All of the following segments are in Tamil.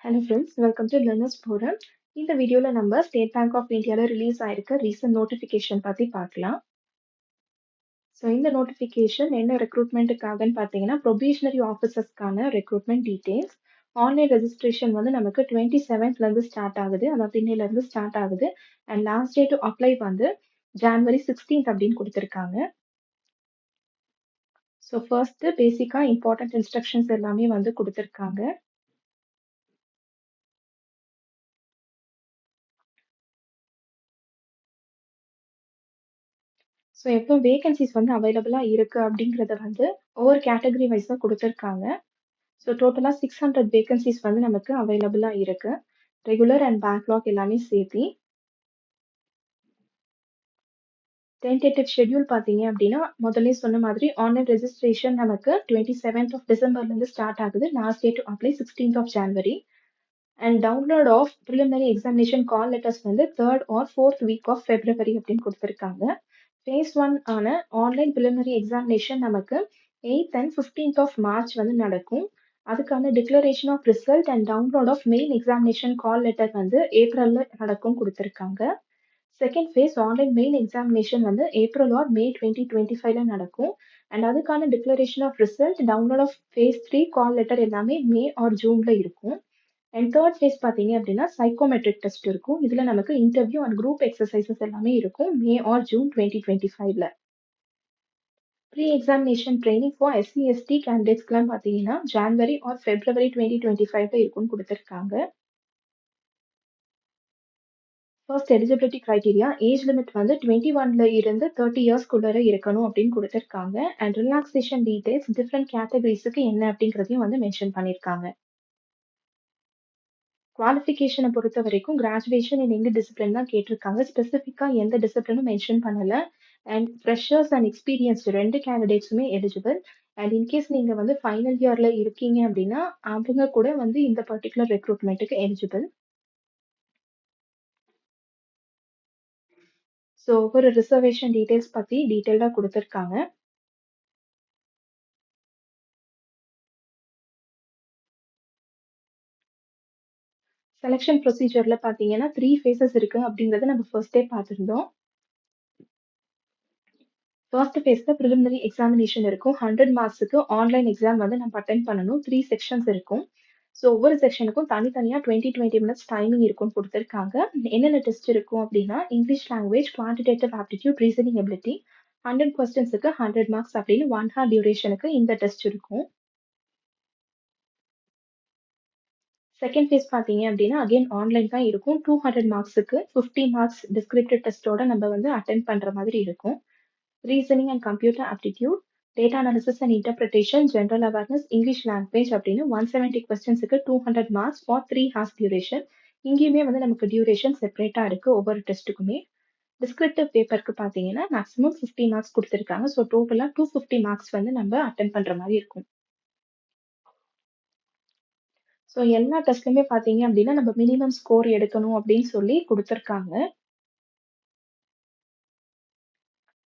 Hello friends, welcome to Learners Forum. இந்த வீடியோல நம்ம ஸ்டேட் பேங்க் ஆஃப் இந்தியால ரிலீஸ் ஆயிருக்க ரீசன்ட் நோட்டிஃபிகேஷன் பத்தி பார்க்கலாம். ஸோ இந்த நோட்டிஃபிகேஷன் என்ன ரெக்ரூட்மெண்ட்டுக்காகன்னு பார்த்தீங்கன்னா ப்ரொபேஷனரி ஆஃபீஸர்ஸ்க்கான ரெக்ரூட்மெண்ட் டீடைல்ஸ். ஆன்லைன் ரெஜிஸ்ட்ரேஷன் வந்து நமக்கு 27th ஸ்டார்ட் ஆகுது, அதாவது இன்னையிலேருந்து ஸ்டார்ட் ஆகுது. And last day to apply வந்து January 16th அப்படின்னு கொடுத்துருக்காங்க. ஸோ ஃபர்ஸ்ட் பேசிக்காக இம்பார்ட்டன்ட் இன்ஸ்ட்ரக்ஷன்ஸ் எல்லாமே வந்து கொடுத்துருக்காங்க. ஸோ எவ்வளோ வேகன்சிஸ் வந்து அவைலபிளாக இருக்கு அப்படிங்கிறத வந்து ஒவ்வொரு கேட்டகரி வைஸாக கொடுத்துருக்காங்க. ஸோ டோட்டலாக 600 வேகன்சிஸ் வந்து நமக்கு அவைலபிளாக இருக்கு. ரெகுலர் அண்ட் பேக்லாக் எல்லாமே சேர்த்தி. டென்டேட்டிவ் ஷெட்யூல் பார்த்தீங்க அப்படின்னா முதல்ல சொன்ன மாதிரி ஆன்லைன் ரெஜிஸ்ட்ரேஷன் நமக்கு 27th ஆஃப் டிசம்பர்லேருந்து ஸ்டார்ட் ஆகுது. Last day to apply 16th of January. And download of preliminary examination call letters வந்து 3rd R 4th week of February அப்படின்னு கொடுத்துருக்காங்க. Phase 1 ஆன ஆன்லைன் preliminary எக்ஸாமினேஷன் நமக்கு 8th and 15th of March வந்து நடக்கும். அதுக்கான declaration of result and download of main examination call letter வந்து ஏப்ரல்ல நடக்கும் கொடுத்துருக்காங்க. Second phase online main examination வந்து ஏப்ரல் ஆர் மே 2025ல நடக்கும். அண்ட் அதுக்கான declaration of result, download of phase 3 call letter எல்லாமே மே ஆர் ஜூன்ல இருக்கும். அண்ட் தேர்ட் ஃபேஸ் பார்த்தீங்க அப்படின்னா சைக்கோமெட்ரிக் டெஸ்ட் இருக்கும். இதில் நமக்கு இன்டர்வியூ அண்ட் குரூப் எக்ஸசைசஸ் எல்லாமே இருக்கும் மே ஆர் ஜூன் 2025ல. Pre examination training for SC/ST கேண்டிடேட்ஸ்க்குலாம் பார்த்தீங்கன்னா ஜான்வரி ஆர் ஃபெப்ரவரி 2025ல இருக்கும்னு கொடுத்துருக்காங்க. First eligibility criteria age limit வந்து 21ல இருந்து 30 இயர்ஸ்க்குள்ளே இருக்கணும் அப்படின்னு கொடுத்துருக்காங்க. அண்ட் ரிலாக்ஸேஷன் டீடைல்ஸ் டிஃப்ரெண்ட் கேட்டகரிஸுக்கு என்ன அப்படிங்கிறதையும் வந்து மென்ஷன் பண்ணியிருக்காங்க. குவாலிஃபிகேஷனை பொறுத்த வரைக்கும் கிராஜுவேஷன் இன் எந்த டிசிப்ளின் தான் கேட்டிருக்காங்க. ஸ்பெசிஃபிக்காக எந்த டிசிப்ளினும் மென்ஷன் பண்ணலை. அண்ட் ஃப்ரெஷர்ஸ் அண்ட் எக்ஸ்பீரியன்ஸ்டு 2 கேண்டிடேட்ஸுமே எலிஜிபிள். அண்ட் இன்கேஸ் நீங்கள் வந்து ஃபைனல் இயரில் இருக்கீங்க அப்படின்னா அவங்க கூட வந்து இந்த பர்டிகுலர் ரெக்ரூட்மெண்ட்டுக்கு எலிஜிபிள். ஸோ ஒரு ரிசர்வேஷன் டீடைல்ஸ் பற்றி டீட்டெயில்டாக கொடுத்துருக்காங்க. செலெக்ஷன் ப்ரொசீஜரில் பார்த்தீங்கன்னா 3 ஃபேஸஸ் இருக்கு அப்படிங்கிறத நம்ம ஃபர்ஸ்டே பார்த்துருந்தோம். ஃபர்ஸ்ட் ஃபேஸில் ப்ரிலிமினரி எக்ஸாமினேஷன் இருக்கும். 100 மார்க்ஸுக்கு ஆன்லைன் எக்ஸாம் வந்து நம்ம அட்டென்ட் பண்ணணும். 3 செக்ஷன்ஸ் இருக்கும். ஸோ ஒவ்வொரு செக்ஷனுக்கும் தனித்தனியாக 20 மினிட்ஸ் டைமிங் இருக்கும்னு கொடுத்துருக்காங்க. என்னென்ன டெஸ்ட் இருக்கும் அப்படின்னா English language, quantitative aptitude, reasoning ability, 100 கொஸ்டின்ஸுக்கு 100 மார்க்ஸ் அப்படின்னு 1 hour டியூரேஷனுக்கு இந்த டெஸ்ட் இருக்கும். செகண்ட் ஃபேஸ் பார்த்தீங்க அப்படின்னா அகைன் ஆன்லைன் தான் இருக்கும். 200 மார்க்ஸுக்கு 50 மார்க்ஸ் டிஸ்கிரிப்டிவ் டெஸ்ட்டோட நம்ம வந்து அட்டென்ட் பண்ணுற மாதிரி இருக்கும். Reasoning and computer aptitude, data analysis and interpretation, general awareness, English language அப்படின்னு 170 கொஸ்டின்ஸுக்கு 200 மார்க்ஸ் ஃபார் 3 hours டியூரேஷன். இங்கேயுமே வந்து நமக்கு டியூரேஷன் செப்பரேட்டாக இருக்குது ஒவ்வொரு டெஸ்ட்டுக்குமே. டிஸ்கிரிப்டிவ் பேப்பருக்கு பார்த்தீங்கன்னா மேக்ஸிமம் 50 மார்க்ஸ் கொடுத்துருக்காங்க. ஸோ டோட்டலாக 250 மார்க்ஸ் வந்து நம்ம அட்டென்ட் பண்ணுற மாதிரி இருக்கும். ஸோ எல்லா டெஸ்ட்லையுமே பார்த்தீங்க அப்படின்னா நம்ம மினிமம் ஸ்கோர் எடுக்கணும் அப்படின்னு சொல்லி கொடுத்துருக்காங்க.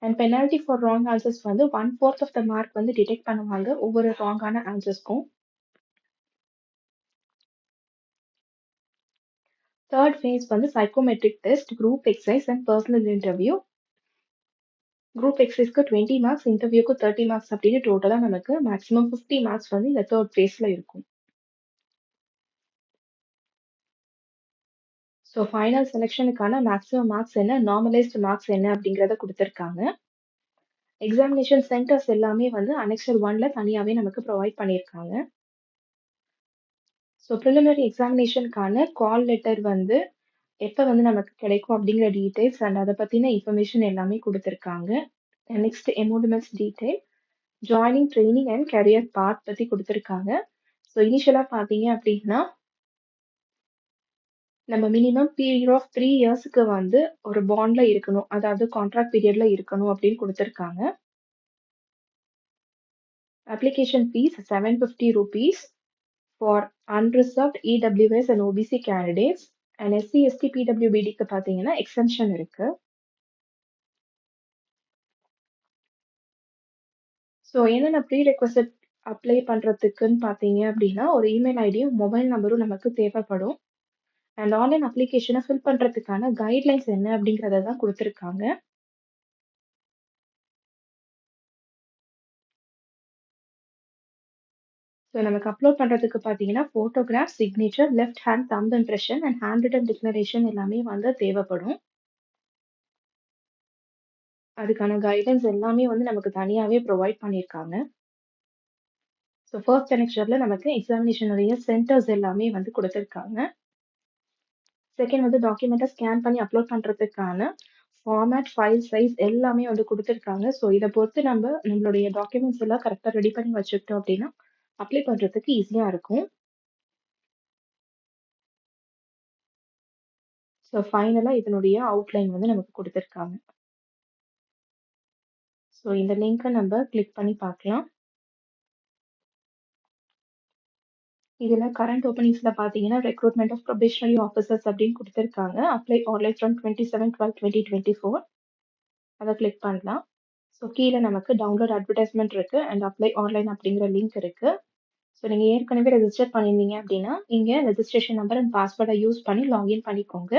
And penalty for wrong answers வந்து 1/4 ஆஃப் த மார்க் வந்து டிடெக்ட் பண்ணுவாங்க ஒவ்வொரு ராங்கான ஆன்சர்ஸ்க்கும். தேர்ட் ஃபேஸ் வந்து psychometric test, group exercise and personal interview. Group எக்ஸசைஸ்க்கு 20 மார்க்ஸ், இன்டர்வியூக்கு 30 மார்க்ஸ் அப்படின்னு டோட்டலாக நமக்கு மேக்ஸிமம் 50 மார்க்ஸ் வந்து இந்த தேர்ட் ஃபேஸில் இருக்கும். ஸோ ஃபைனல் செலெக்ஷனுக்கான மேக்ஸிமம் மார்க்ஸ் என்ன, நார்மலைஸ்டு மார்க்ஸ் என்ன அப்படிங்கிறத கொடுத்துருக்காங்க. எக்ஸாமினேஷன் சென்டர்ஸ் எல்லாமே வந்து அனெக்சர் 1ல தனியாகவே நமக்கு ப்ரொவைட் பண்ணியிருக்காங்க. ஸோ ப்ரிலிமினரி எக்ஸாமினேஷனுக்கான கால் லெட்டர் வந்து எப்போ வந்து நமக்கு கிடைக்கும் அப்படிங்கிற டீடைல்ஸ் அண்ட் அதை பற்றின இன்ஃபர்மேஷன் எல்லாமே கொடுத்துருக்காங்க. Next emoluments detail, joining, training and career path பற்றி கொடுத்துருக்காங்க. ஸோ இனிஷியலாக பார்த்தீங்க அப்படின்னா நம்ம மினிமம் பீரியட் ஆஃப் 3 இயர்ஸ்க்கு வந்து ஒரு பாண்ட்ல இருக்கணும், அதாவது கான்ட்ராக்ட் பீரியட்ல இருக்கணும் அப்படின்னு கொடுத்துருக்காங்க. Application fees 750 rupees for unreserved EWS and OBC candidates. And SC/ST PWBDக்கு பார்த்தீங்கன்னா எக்ஸம்ஷன் இருக்கு. ஸோ என்னென்ன ப்ரீ ரெக்வசட் அப்ளை பண்றதுக்குன்னு பார்த்தீங்க அப்படின்னா, ஒரு இமெயில் ஐடியும், மொபைல் நம்பரும் நமக்கு தேவைப்படும். அண்ட் ஆன்லைன் அப்ளிகேஷன ஃபில் பண்றதுக்கான கைட்லைன்ஸ் என்ன அப்படிங்கிறத தான் குடுத்துருக்காங்க. ஸோ நமக்கு அப்லோட் பண்றதுக்கு பார்த்தீங்கன்னா, photograph, signature, left hand thumb impression and hand return declaration எல்லாமே வந்து தேவைப்படும். அதுக்கான கைடன்ஸ் எல்லாமே வந்து நமக்கு தனியாவே ப்ரொவைட் பண்ணியிருக்காங்க. ஸோ ஃபர்ஸ்ட் செமஸ்டர்ல நமக்கு எக்ஸாமினேஷனுடைய சென்டர்ஸ் எல்லாமே வந்து குடுத்துருக்காங்க. செகண்ட் வந்து டாக்குமெண்ட்ட ஸ்கேன் பண்ணி அப்லோட் பண்றதுக்கான ஃபார்மேட், ஃபைல் சைஸ் எல்லாமே வந்து குடுத்துருக்காங்க. ஸோ இத பொறுத்து நம்மளுடைய டாக்குமெண்ட்ஸ் எல்லாம் கரெக்ட்டா ரெடி பண்ணி வச்சுக்கிட்டோம் அப்டின்னா, அப்ளை பண்றதுக்கு ஈஸியா இருக்கும். ஸோ ஃபைனலா இதனுடைய அவுட்லைன் வந்து நமக்கு குடுத்துருக்காங்க. ஸோ இந்த லிங்க்க நம்ப கிளிக் பண்ணி பார்க்கலாம். இதுல கரண்ட் ஓப்பனிங்ஸ்ல பார்த்தீங்கன்னா, ரெக்ரூட்மென்ட் ஆஃப் புரொபேஷனரி ஆஃபீசர்ஸ் அப்படின்னு குடுத்துருக்காங்க. அப்ளை ஆன்லைன் ஃப்ரம் 27/12/2024 அத கிளிக் பண்ணலாம். ஸோ கீழ நமக்கு டவுன்லோட் அட்வர்டைஸ்மென்ட் இருக்கு அண்ட் அப்ளை ஆன்லைன் அப்படிங்கிற லிங்க் இருக்கு. ஸோ நீங்க ஏற்கனவே ரெஜிஸ்டர் பண்ணியிருந்தீங்க அப்படின்னா, இங்க ரெஜிஸ்ட்ரேஷன் நம்பர் அண்ட் பாஸ்வேர்ட யூஸ் பண்ணி லாகின் பண்ணிக்கோங்க.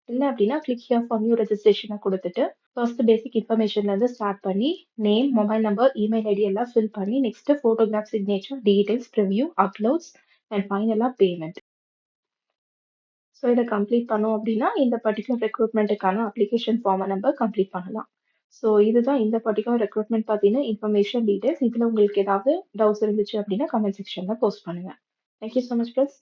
இல்ல அப்படின்னா, கிளிக் ஹியர் ஃபார் நியூ ரெஜிஸ்ட்ரேஷன குடுத்துட்டு, ஃபர்ஸ்ட் பேசிக் இன்ஃபர்மேஷன்லேருந்து ஸ்டார்ட் பண்ணி, name, mobile number, email ID எல்லாம் ஃபில் பண்ணி, next photograph, signature, details, preview, uploads and ஃபைனலா பேமெண்ட். ஸோ இத கம்ப்ளீட் பண்ணோம் அப்படின்னா, இந்த பர்ட்டிகுலர் ரெக்ரூட்மெண்ட்டுக்கான அப்ளிகேஷன் ஃபார்ம நம்ப கம்ப்ளீட் பண்ணலாம். ஸோ இதுதான் இந்த பர்ட்டிகுலர் ரெக்ரூட்மெண்ட் பத்தின இன்ஃபர்மேஷன் டீடைல்ஸ். இதுல உங்களுக்கு ஏதாவது டவுட்ஸ் இருந்துச்சு அப்படின்னா, கமெண்ட் செக்ஷன்ல போஸ்ட் பண்ணுங்க. Thank you so much friends.